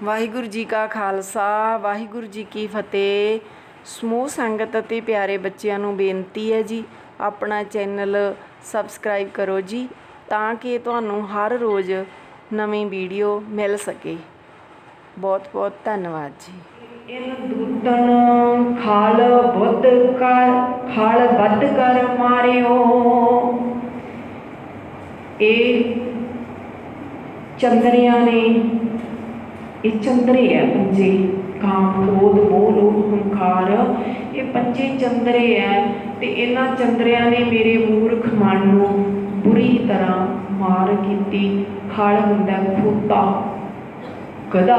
ਵਾਹਿਗੁਰੂ ਜੀ ਕਾ ਖਾਲਸਾ ਵਾਹਿਗੁਰੂ ਜੀ ਕੀ ਫਤਿਹ। ਸਮੂਹ ਸੰਗਤ ਅਤੇ ਪਿਆਰੇ ਬੱਚਿਆਂ ਨੂੰ ਬੇਨਤੀ ਹੈ ਜੀ, ਆਪਣਾ ਚੈਨਲ ਸਬਸਕ੍ਰਾਈਬ ਕਰੋ ਜੀ, ਤਾਂ ਕਿ ਤੁਹਾਨੂੰ ਹਰ ਰੋਜ਼ ਨਵੀਂ ਵੀਡੀਓ ਮਿਲ ਸਕੇ। ਬਹੁਤ ਬਹੁਤ ਧੰਨਵਾਦ ਜੀ। ਇਨ ਦੂਤਨ ਖਾਲ ਬੁੱਧ ਕਰ ਖਾਲ ਬੱਧ ਕਰ ਮਾਰਿਓ। ਇਹ ਚੰਦਰਿਆਂ ਨੇ, ਇਹ ਚੰਦਰੇ ਹੈ ਪੰਜੇ, ਕਾਮ ਕ੍ਰੋਧ ਮੋਹ ਲੋਭ ਹੰਕਾਰ, ਇਹ ਪੰਜੇ ਚੰਦਰੇ ਹੈ। ਤੇ ਇਹਨਾਂ ਚੰਦਰਿਆਂ ਨੇ ਮੇਰੇ ਮੂਰਖ ਮਨ ਨੂੰ ਬੁਰੀ ਤਰ੍ਹਾਂ ਮਾਰ ਕੀਤੀ। ਖਲ ਹੁੰਦਾ ਖੋਤਾ, ਗਧਾ।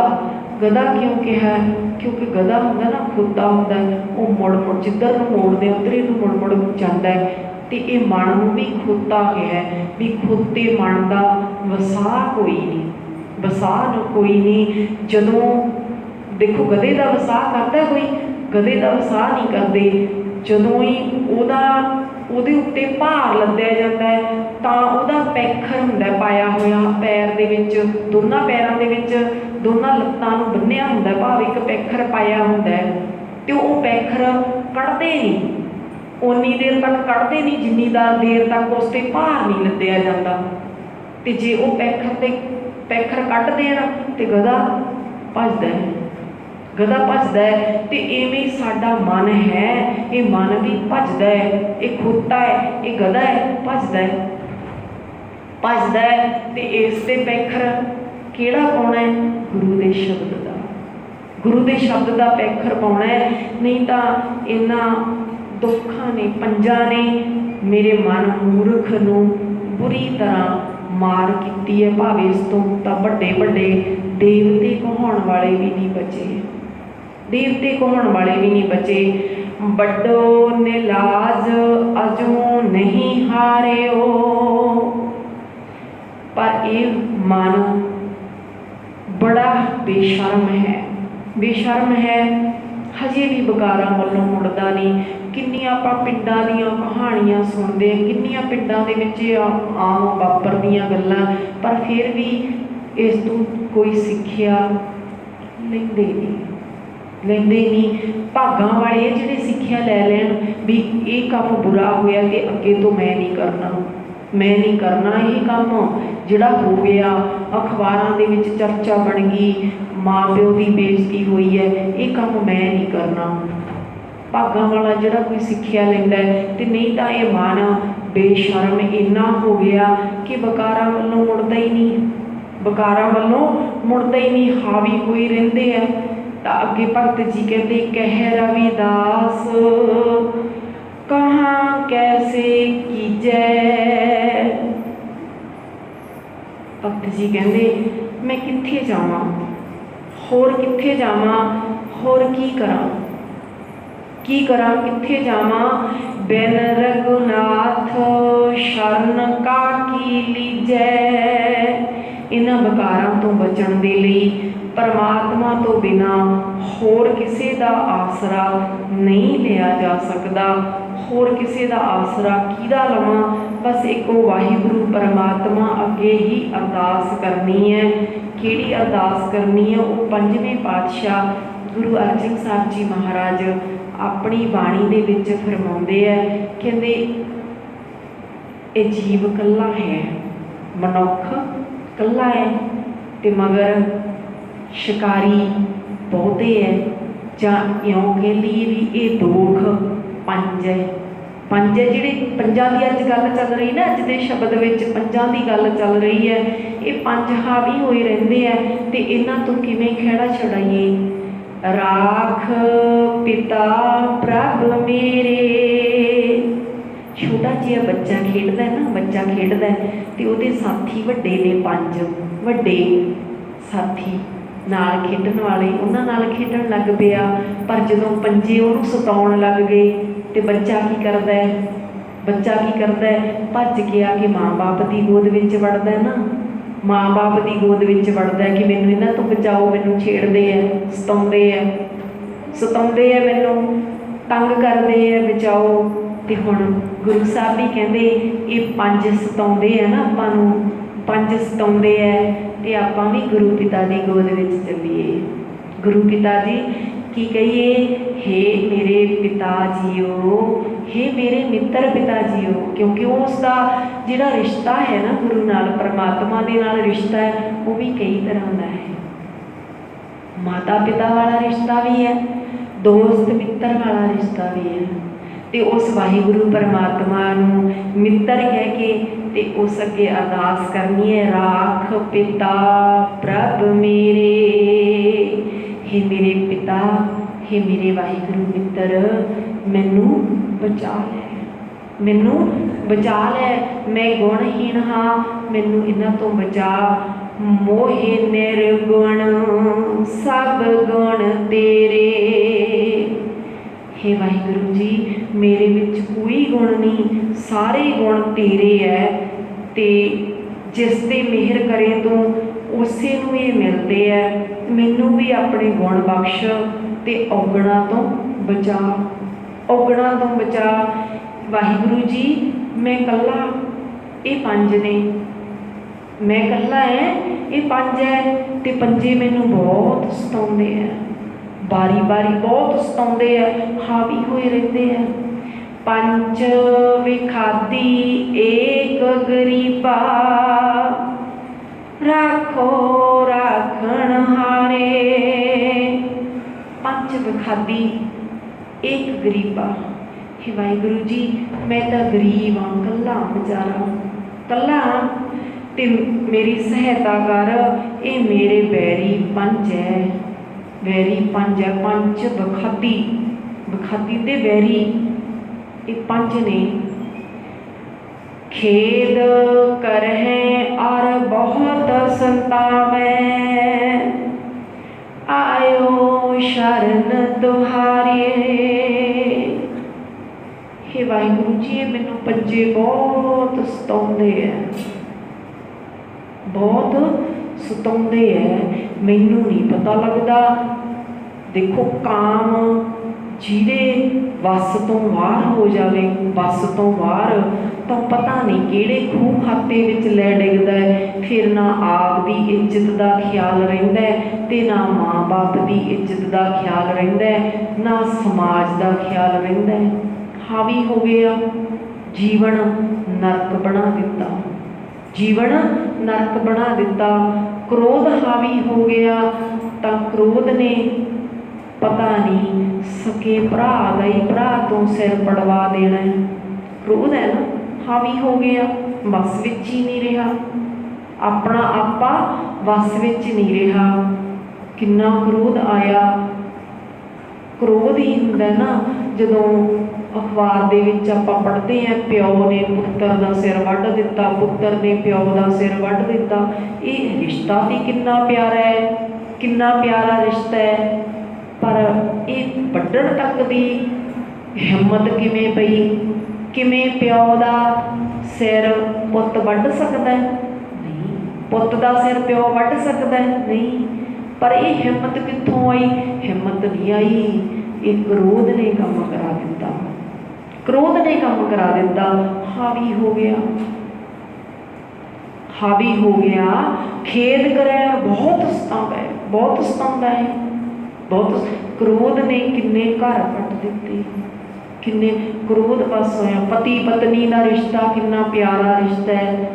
ਗਧਾ ਕਿਉਂ ਕਿਹਾ? ਕਿਉਂਕਿ ਗਧਾ ਹੁੰਦਾ ਨਾ, ਖੋਤਾ ਹੁੰਦਾ, ਉਹ ਮੁੜ ਜਿੱਧਰ ਨੂੰ ਮੋੜਦੇ ਉੱਧਰ ਨੂੰ ਮੁੜ ਜਾਂਦਾ ਹੈ। ਤੇ ਇਹ ਮਨ ਨੂੰ ਵੀ ਖੋਤਾ ਕਿਹਾ ਵੀ ਖੋਤੇ ਮਨ ਦਾ ਵਸਾਹ ਕੋਈ ਨਹੀਂ, ਵਸਾਹ ਕੋਈ ਨਹੀਂ। ਜਦੋਂ ਦੇਖੋ ਗਧੇ ਦਾ ਵਸਾਹ ਕਰਦਾ ਕੋਈ, ਗਧੇ ਦਾ ਵਸਾਹ ਨਹੀਂ ਕਰਦੇ। ਜਦੋਂ ਹੀ ਉਹਦੇ ਉੱਤੇ ਭਾਰ ਲੱਦਿਆ ਜਾਂਦਾ ਹੈ ਤਾਂ ਉਹਦਾ ਪੈਖਰ ਹੁੰਦਾ ਪਾਇਆ ਹੋਇਆ ਪੈਰ ਦੇ ਵਿੱਚ, ਦੋਨਾਂ ਪੈਰਾਂ ਦੇ ਵਿੱਚ, ਦੋਨਾਂ ਲੱਤਾਂ ਨੂੰ ਬੰਨਿਆ ਹੁੰਦਾ, ਭਾਵ ਇੱਕ ਪੈਖਰ ਪਾਇਆ ਹੁੰਦਾ ਤੇ ਉਹ ਪੈਖਰ ਕੱਢਦੇ ਨਹੀਂ, ਓਨੀ ਦੇਰ ਤੱਕ ਕੱਢਦੇ ਨਹੀਂ ਜਿੰਨੀ ਦੇਰ ਤੱਕ ਉਸ 'ਤੇ ਭਾਰ ਨਹੀਂ ਲੱਦਿਆ ਜਾਂਦਾ। ਤੇ ਜੇ ਉਹ ਪੈਖਰ ਕੱਢ ਦੇਣ ਤੇ ਗਧਾ ਭੱਜਦਾ ਹੈ, ਗਧਾ ਭੱਜਦਾ ਹੈ। ਤੇ ਇਵੇਂ ਸਾਡਾ ਮਨ ਹੈ, ਇਹ ਮਨ ਵੀ ਭੱਜਦਾ ਹੈ, ਇਹ ਖੋਤਾ ਹੈ, ਇਹ ਗਧਾ ਹੈ, ਭੱਜਦਾ ਹੈ, ਭੱਜਦਾ ਹੈ। ਤੇ ਇਸ 'ਤੇ ਪੈਖਰ ਕਿਹੜਾ ਪਾਉਣਾ ਹੈ? ਗੁਰੂ ਦੇ ਸ਼ਬਦ ਦਾ, ਗੁਰੂ ਦੇ ਸ਼ਬਦ ਦਾ ਪੈਖਰ ਪਾਉਣਾ ਹੈ। ਨਹੀਂ ਤਾਂ ਇਹਨਾਂ ਦੁੱਖਾਂ ਨੇ, ਪੰਜਾਂ ਨੇ ਮੇਰੇ ਮਨ ਮੂਰਖ ਨੂੰ ਬੁਰੀ ਤਰ੍ਹਾਂ ਮਾਰ ਕੀਤੀ ਹੈ। ਭਾਵੇਂ ਇਸ ਤੋਂ ਤਾਂ ਵੱਡੇ ਵੱਡੇ ਦੇਵਤੇ ਕਹਾਉਣ ਵਾਲੇ ਵੀ ਨਹੀਂ ਬਚੇ, ਦੇਵਤੇ ਕਹਾਉਣ ਵਾਲੇ ਵੀ ਨਹੀਂ ਬਚੇ। ਵੱਡੋ ਨਿਲਾਜ ਅਜੂ ਨਹੀਂ ਹਾਰਿਓ। ਪਰ ਇਹ ਮਨ ਬੜਾ ਬੇਸ਼ਰਮ ਹੈ, ਬੇਸ਼ਰਮ ਹੈ, ਹਜੇ ਵੀ ਵਿਕਾਰਾਂ ਵੱਲੋਂ ਮੁੜਦਾ ਨਹੀਂ। ਕਿੰਨੀਆਂ ਆਪਾਂ ਪਿੰਡਾਂ ਦੀਆਂ ਕਹਾਣੀਆਂ ਸੁਣਦੇ ਹਾਂ, ਕਿੰਨੀਆਂ ਪਿੰਡਾਂ ਦੇ ਵਿੱਚ ਆਮ ਵਾਪਰਦੀਆਂ ਗੱਲਾਂ, ਪਰ ਫਿਰ ਵੀ ਇਸ ਤੋਂ ਕੋਈ ਸਿੱਖਿਆ ਲੈਂਦੇ ਨਹੀਂ। ਭਾਗਾਂ ਵਾਲੇ ਜਿਹੜੇ ਸਿੱਖਿਆ ਲੈ ਲੈਣ ਵੀ ਇਹ ਕੰਮ ਬੁਰਾ ਹੋਇਆ ਤੇ ਅੱਗੇ ਤੋਂ ਮੈਂ ਨਹੀਂ ਕਰਨਾ, ਮੈਂ ਨਹੀਂ ਕਰਨਾ ਇਹ ਕੰਮ। ਜਿਹੜਾ ਹੋ ਗਿਆ, ਅਖਬਾਰਾਂ ਦੇ ਵਿੱਚ ਚਰਚਾ ਬਣ ਗਈ, ਮਾਂ ਪਿਓ ਦੀ ਬੇਇੱਜ਼ਤੀ ਹੋਈ ਹੈ, ਇਹ ਕੰਮ ਮੈਂ ਨਹੀਂ ਕਰਨਾ। ਭਾਗਾਂ ਵਾਲਾ ਜਿਹੜਾ ਕੋਈ ਸਿੱਖਿਆ ਲੈਂਦਾ ਹੈ। ਤੇ ਨਹੀਂ ਤਾਂ ਇਹ ਮਨ ਬੇਸ਼ਰਮ ਇੰਨਾ ਹੋ ਗਿਆ ਕਿ ਵਿਕਾਰਾਂ ਵੱਲੋਂ ਮੁੜਦਾ ਹੀ ਨਹੀਂ, ਵਿਕਾਰਾਂ ਵੱਲੋਂ ਮੁੜਦਾ ਹੀ ਨਹੀਂ, ਹਾਵੀ ਹੋਈ ਰਹਿੰਦੇ ਆ। ਤਾਂ ਅੱਗੇ ਭਗਤ ਜੀ ਕਹਿੰਦੇ, ਕਹਿ ਰਵਿਦਾਸ ਕਹਾਂ ਕੈਸੇ ਕੀਜੈ। ਭਗਤ ਜੀ ਕਹਿੰਦੇ ਮੈਂ ਕਿੱਥੇ ਜਾਵਾਂ, ਹੋਰ ਕਿੱਥੇ ਜਾਵਾਂ, ਹੋਰ ਕੀ ਕਰਾਂ, ਕੀ ਕਰਾਂ, ਕਿੱਥੇ ਜਾਵਾਂ। ਬਿਨ ਰਘੁਨਾਥ ਸ਼ਰਨ ਕਾ ਕੀ ਲੀਜੈ। ਇਹਨਾਂ ਵਿਕਾਰਾਂ ਤੋਂ ਬਚਣ ਦੇ ਲਈ ਪਰਮਾਤਮਾ ਤੋਂ ਬਿਨਾਂ ਹੋਰ ਕਿਸੇ ਦਾ ਆਸਰਾ ਨਹੀਂ ਲਿਆ ਜਾ ਸਕਦਾ। ਹੋਰ ਕਿਸੇ ਦਾ ਆਸਰਾ ਕਿਹਦਾ ਲਵਾਂ? ਬਸ ਇੱਕੋ ਵਾਹਿਗੁਰੂ ਪਰਮਾਤਮਾ ਅੱਗੇ ਹੀ ਅਰਦਾਸ ਕਰਨੀ ਹੈ। ਕਿਹੜੀ ਅਰਦਾਸ ਕਰਨੀ ਹੈ? ਉਹ ਪੰਜਵੇਂ ਪਾਤਸ਼ਾਹ ਗੁਰੂ ਅਰਜਨ ਸਾਹਿਬ ਜੀ ਮਹਾਰਾਜ ਆਪਣੀ ਬਾਣੀ ਦੇ ਵਿੱਚ ਫਰਮਾਉਂਦੇ ਹੈ। ਕਹਿੰਦੇ ਇਹ ਜੀਵ ਇਕੱਲਾ ਹੈ, ਮਨੁੱਖ ਇਕੱਲਾ ਹੈ, ਤੇ ਮਗਰ ਸ਼ਿਕਾਰੀ ਬਹੁਤੇ ਹੈ। ਜਾਂ ਇਉਂ ਕਹਿ ਲਈਏ ਵੀ ਇਹ ਦੋਖ ਪੰਜ ਹੈ। ਪੰਜ ਹੈ, ਜਿਹੜੇ ਪੰਜਾਂ ਦੀ ਅੱਜ ਗੱਲ ਚੱਲ ਰਹੀ ਨਾ, ਅੱਜ ਦੇ ਸ਼ਬਦ ਵਿੱਚ ਪੰਜਾਂ ਦੀ ਗੱਲ ਚੱਲ ਰਹੀ ਹੈ। ਇਹ ਪੰਜ ਹਾਵੀ ਹੋਏ ਰਹਿੰਦੇ ਹੈ। ਤੇ ਇਹਨਾਂ ਤੋਂ ਕਿਵੇਂ ਖਹਿੜਾ ਛੁਡਾਈਏ? ਰਾਖ ਪਿਤਾ ਪ੍ਰਭ ਮੇਰੇ। ਛੋਟਾ ਜਿਹਾ ਬੱਚਾ ਖੇਡਦਾ ਨਾ, ਬੱਚਾ ਖੇਡਦਾ ਤੇ ਉਹਦੇ ਸਾਥੀ ਵੱਡੇ ਨੇ, ਪੰਜ ਵੱਡੇ ਸਾਥੀ ਨਾਲ ਖੇਡਣ ਵਾਲੇ, ਉਹਨਾਂ ਨਾਲ ਖੇਡਣ ਲੱਗ ਪਿਆ। ਪਰ ਜਦੋਂ ਪੰਜੇ ਉਹਨੂੰ ਸਤਾਉਣ ਲੱਗ ਗਏ ਤੇ ਬੱਚਾ ਕੀ ਕਰਦਾ ਹੈ? ਬੱਚਾ ਕੀ ਕਰਦਾ ਹੈ? ਭੱਜ ਕੇ ਆ ਕੇ ਮਾਂ ਬਾਪ ਦੀ ਗੋਦ ਵਿੱਚ ਵੜਦਾ ਨਾ, ਮਾਂ ਬਾਪ ਦੀ ਗੋਦ ਵਿੱਚ ਵੜਦਾ ਕਿ ਮੈਨੂੰ ਇਹਨਾਂ ਤੋਂ ਬਚਾਓ, ਮੈਨੂੰ ਛੇੜਦੇ ਆ, ਸਤਾਉਂਦੇ ਆ, ਮੈਨੂੰ ਤੰਗ ਕਰਦੇ ਆ, ਬਚਾਓ। ਤੇ ਹੁਣ ਗੁਰੂ ਸਾਹਿਬ ਵੀ ਕਹਿੰਦੇ ਇਹ ਪੰਜ ਸਤਾਉਂਦੇ ਆ ਨਾ ਆਪਾਂ ਨੂੰ, ਪੰਜ ਸਤਾਉਂਦੇ ਆ, ਤੇ ਆਪਾਂ ਵੀ ਗੁਰੂ ਪਿਤਾ ਦੀ ਗੋਦ ਵਿੱਚ ਚੱਲੀਏ। ਗੁਰੂ ਪਿਤਾ ਜੀ ਕੀ ਕਹੀਏ, हे ਮੇਰੇ ਪਿਤਾ ਜੀਓ, हे ਮੇਰੇ ਮਿੱਤਰ ਪਿਤਾ ਜੀਓ, ਕਿਉਂਕਿ ਉਸ ਦਾ ਜਿਹੜਾ ਰਿਸ਼ਤਾ ਹੈ ਨਾ ਗੁਰੂ ਨਾਲ, ਪਰਮਾਤਮਾ ਦੇ ਨਾਲ ਰਿਸ਼ਤਾ ਹੈ, ਉਹ ਵੀ ਕਈ ਤਰ੍ਹਾਂ ਦਾ ਹੈ। ਮਾਤਾ ਪਿਤਾ ਵਾਲਾ ਰਿਸ਼ਤਾ ਵੀ ਹੈ, ਦੋਸਤ ਮਿੱਤਰ ਵਾਲਾ ਰਿਸ਼ਤਾ ਵੀ ਹੈ। ਤੇ ਉਸ ਵਾਹਿਗੁਰੂ ਪਰਮਾਤਮਾ ਨੂੰ ਮਿੱਤਰ ਕਹਿ ਕੇ ਤੇ ਉਸ ਅੱਗੇ ਅਰਦਾਸ ਕਰਨੀ ਹੈ, ਰਾਖ ਪਿਤਾ ਪ੍ਰਭ ਮੇਰੇ, हे ਮੇਰੇ ਪਿਤਾ, हे ਮੇਰੇ ਵਾਹਿਗੁਰੂ ਮਿੱਤਰ, ਮੈਨੂੰ ਬਚਾ ਲੈ, ਮੈਨੂੰ ਬਚਾ ਲੈ, ਮੈਂ ਗੁਣਹੀਣ ਹਾਂ, ਮੈਨੂੰ ਇਹਨਾਂ ਤੋਂ ਬਚਾ। ਮੋਹਿ ਨਿਰਗੁਣ ਸਭ ਗੁਣ ਤੇਰੇ, हे ਵਾਹਿਗੁਰੂ ਜੀ ਮੇਰੇ ਵਿੱਚ ਕੋਈ ਗੁਣ ਨਹੀਂ, ਸਾਰੇ ਗੁਣ ਤੇਰੇ ਹੈ, ਤੇ ਜਿਸ ਤੇ ਮਿਹਰ ਕਰੇ ਤੂੰ ਉਸੇ ਨੂੰ ਇਹ ਮਿਲਦੇ ਹੈ। ਮੈਨੂੰ ਵੀ ਆਪਣੇ ਗੁਣ ਬਖਸ਼ ਤੇ ਔਗਣਾ ਤੋਂ ਬਚਾ, ਔਗਣਾ ਤੋਂ ਬਚਾ। ਵਾਹਿਗੁਰੂ ਜੀ ਮੈਂ ਇਕੱਲਾ, ਇਹ ਪੰਜ ਨੇ, ਮੈਂ ਇਕੱਲਾ ਹੈ, ਇਹ ਪੰਜ ਹੈ, ਤੇ ਪੰਜੇ ਮੈਨੂੰ ਬਹੁਤ ਸਤਾਉਂਦੇ ਹੈ, ਬਾਰੀ ਬਾਰੀ ਬਹੁਤ ਸਤਾਉਂਦੇ ਹੈ, ਹਾਵੀ ਹੋਏ ਰਹਿੰਦੇ ਹੈ। ਪੰਜ ਵਿਖਾਦੀ ਏਕ ਗਰੀਬਾ, ਰਾਖੋ ਰਾਖਣ ਹਾਰੇ। ਪੰਜ ਵਿਖਾਦੀ ਏਕ ਗਰੀਬਾ, हे ਵਾਹਿਗੁਰੂ ਜੀ ਮੈਂ ਤਾਂ ਗਰੀਬ ਹਾਂ, ਕੱਲਾ ਵਿਚਾਰਾ, ਕੱਲਾ ਹਾਂ, ਤੇ ਮੇਰੀ ਸਹਾਇਤਾ ਕਰ। ਇਹ ਮੇਰੇ ਵੈਰੀ ਪੰਜ ਹੈ, ਵੈਰੀ ਪੰਜ ਹੈ, ਪੰਜ ਵਿਖਾਦੀ, ਵਿਖਾਦੀ ਤੇ ਵੈਰੀ, ਇਹ ਪੰਜ ਨੇ। खेद करहें और बहुत संतावै, आयो शरण तुहारे। हे वाहिगुरु जी ये मैनू पंजे बहुत सताउंदे है, बहुत सताउंदे है, मैनू नहीं पता लगता। देखो काम ਜਿਹਦੇ ਵੱਸ ਤੋਂ ਬਾਹਰ ਹੋ ਜਾਵੇ, ਵੱਸ ਤੋਂ ਬਾਹਰ, ਤਾਂ ਪਤਾ ਨਹੀਂ ਕਿਹੜੇ ਖੂਹ ਖਾਤੇ ਵਿੱਚ ਲੈ ਡਿੱਗਦਾ ਹੈ। ਫਿਰ ਨਾ ਆਪ ਦੀ ਇੱਜ਼ਤ ਦਾ ਖਿਆਲ ਰਹਿੰਦਾ ਹੈ, ਤੇ ਨਾ ਮਾਂ ਬਾਪ ਦੀ ਇੱਜ਼ਤ ਦਾ ਖਿਆਲ ਰਹਿੰਦਾ ਹੈ, ਨਾ ਸਮਾਜ ਦਾ ਖਿਆਲ ਰਹਿੰਦਾ ਹੈ। ਹਾਵੀ ਹੋ ਗਿਆ, ਜੀਵਨ ਨਰਕ ਬਣਾ ਦਿੱਤਾ, ਜੀਵਨ ਨਰਕ ਬਣਾ ਦਿੱਤਾ। ਕ੍ਰੋਧ ਹਾਵੀ ਹੋ ਗਿਆ, ਤਾਂ ਕ੍ਰੋਧ ਨੇ ਪਤਾ ਨਹੀਂ ਸਕੇ ਭਰਾ ਦਾ ਹੀ ਭਰਾ ਤੋਂ ਸਿਰ ਪੜਵਾ ਦੇਣਾ ਹੈ। ਕ੍ਰੋਧ ਹੈ ਨਾ, ਹਾਵੀ ਹੋ ਗਿਆ, ਵਸ ਵਿੱਚ ਹੀ ਨਹੀਂ ਰਿਹਾ, ਆਪਣਾ ਆਪਾ ਵਸ ਵਿੱਚ ਨਹੀਂ ਰਿਹਾ। ਕਿੰਨਾ ਕ੍ਰੋਧ ਆਇਆ। ਕ੍ਰੋਧ ਹੀ ਹੁੰਦਾ ਨਾ ਜਦੋਂ ਅਖਬਾਰ ਦੇ ਵਿੱਚ ਆਪਾਂ ਪੜ੍ਹਦੇ ਹਾਂ, ਪਿਓ ਨੇ ਪੁੱਤਰ ਦਾ ਸਿਰ ਵੱਢ ਦਿੱਤਾ, ਪੁੱਤਰ ਨੇ ਪਿਓ ਦਾ ਸਿਰ ਵੱਢ ਦਿੱਤਾ। ਇਹ ਰਿਸ਼ਤਾ ਵੀ ਕਿੰਨਾ ਪਿਆਰਾ ਹੈ, ਕਿੰਨਾ ਪਿਆਰਾ ਰਿਸ਼ਤਾ ਹੈ, ਪਰ ਇਹ ਵੱਢਣ ਤੱਕ ਦੀ ਹਿੰਮਤ ਕਿਵੇਂ ਪਈ? ਕਿਵੇਂ ਪਿਓ ਦਾ ਸਿਰ ਪੁੱਤ ਵੱਢ ਸਕਦਾ? ਨਹੀਂ। ਪੁੱਤ ਦਾ ਸਿਰ ਪਿਓ ਵੱਢ ਸਕਦਾ? ਨਹੀਂ। ਪਰ ਇਹ ਹਿੰਮਤ ਕਿੱਥੋਂ ਆਈ? ਹਿੰਮਤ ਨਹੀਂ ਆਈ, ਇਹ ਕ੍ਰੋਧ ਨੇ ਕੰਮ ਕਰਾ ਦਿੱਤਾ, ਕ੍ਰੋਧ ਨੇ ਕੰਮ ਕਰਾ ਦਿੱਤਾ। ਹਾਵੀ ਹੋ ਗਿਆ, ਹਾਵੀ ਹੋ ਗਿਆ। ਖੇਦ ਕਰਿਆ, ਬਹੁਤ ਸਤਾਉਂਦਾ ਹੈ, ਬਹੁਤ ਸਤਾਉਂਦਾ ਹੈ, ਬਹੁਤ। ਕ੍ਰੋਧ ਨੇ ਕਿੰਨੇ ਘਰ ਪੱਟ ਦਿੱਤੇ, ਕਿੰਨੇ ਕ੍ਰੋਧ ਵਸ ਹੋਇਆ। ਪਤੀ ਪਤਨੀ ਦਾ ਰਿਸ਼ਤਾ ਕਿੰਨਾ ਪਿਆਰਾ ਰਿਸ਼ਤਾ ਹੈ,